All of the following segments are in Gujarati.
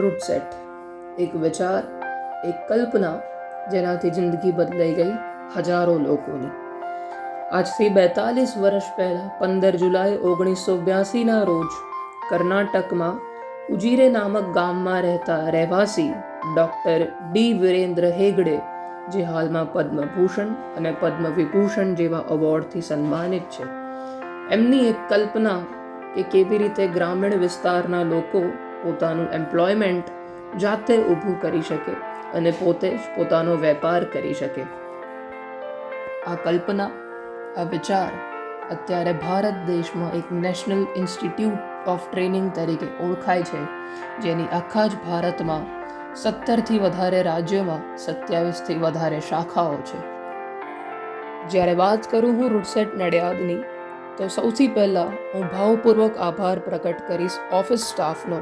રૂટસેટ એક વિચાર, એક કલ્પના જેનાથી જિંદગી બદલાઈ ગઈ હજારો લોકોની. આજથી 42 વર્ષ પહેલા 15 જુલાઈ 1982ના રોજ કર્ણાટકમાં ઉજીરે નામક ગામમાં રહેતા રહેવાસી ડૉક્ટર ડી વિરેન્દ્ર હેગડે, જે હાલમાં પદ્મભૂષણ અને પદ્મવિભૂષણ જેવા એવોર્ડથી સન્માનિત છે, એમની એક કલ્પના કે કેવી રીતે ગ્રામીણ વિસ્તારના લોકો પોતાનું એમ્પ્લોયમેન્ટ જાતે ઊભું કરી શકે અને પોતે જ પોતાનો વેપાર કરી શકે. આ કલ્પના, આ વિચાર અત્યારે ભારત દેશમાં એક નેશનલ ઇન્સ્ટિટ્યૂટ ઓફ ટ્રેનિંગ તરીકે ઓળખાય છે, જેની આખા જ ભારતમાં 17થી વધારે રાજ્યોમાં 27થી વધારે શાખાઓ છે. જ્યારે વાત કરું હું રૂટસેટ નડિયાદની, તો સૌથી પહેલાં હું ભાવપૂર્વક આભાર પ્રકટ કરીશ ઓફિસ સ્ટાફનો,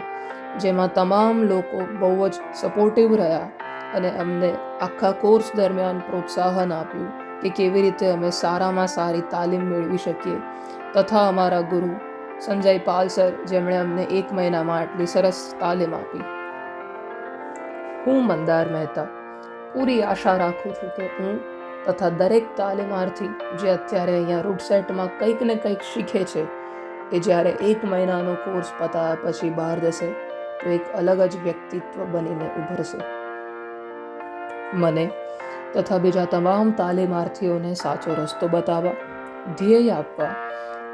જેમાં તમામ લોકો બહુ જ સપોર્ટિવ રહ્યા અને અમને આખા કોર્સ દરમિયાન પ્રોત્સાહન આપ્યું કે કેવી રીતે અમે સારામાં સારી તાલીમ મેળવી શકીએ, તથા અમારા ગુરુ સંજય પાલ સર, જેમણે અમને 1 મહિનામાં આટલી સરસ તાલીમ આપી. હું મંદાર મહેતા પૂરી આશા રાખું છું કે હું તથા દરેક તાલીમાર્થી જે અત્યારે અહીંયા રૂટસેટમાં કંઈક ને કંઈક શીખે છે, એ જ્યારે 1 મહિનાનો કોર્સ પતાયા પછી બહાર જશે તો એક અલગ જ વ્યક્તિત્વ બનીને ઉભરશે. મને તથા બીજા તમામ તાલીમાર્થીઓને સાચો રસ્તો બતાવવા, ધ્યેય આપવા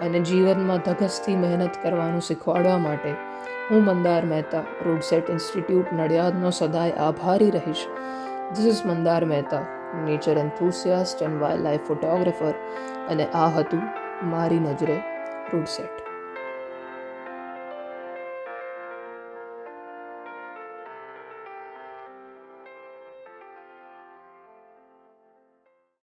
અને જીવનમાં ધગશથી મહેનત કરવાનું શીખવાડવા માટે હું મંદાર મહેતા રૂટસેટ ઇન્સ્ટિટ્યૂટ નડિયાદનો સદાય આભારી રહીશ. This is Mandar Mehta, nature enthusiast and wildlife photographer, અને આ હતું મારી નજરે રૂટસેટ.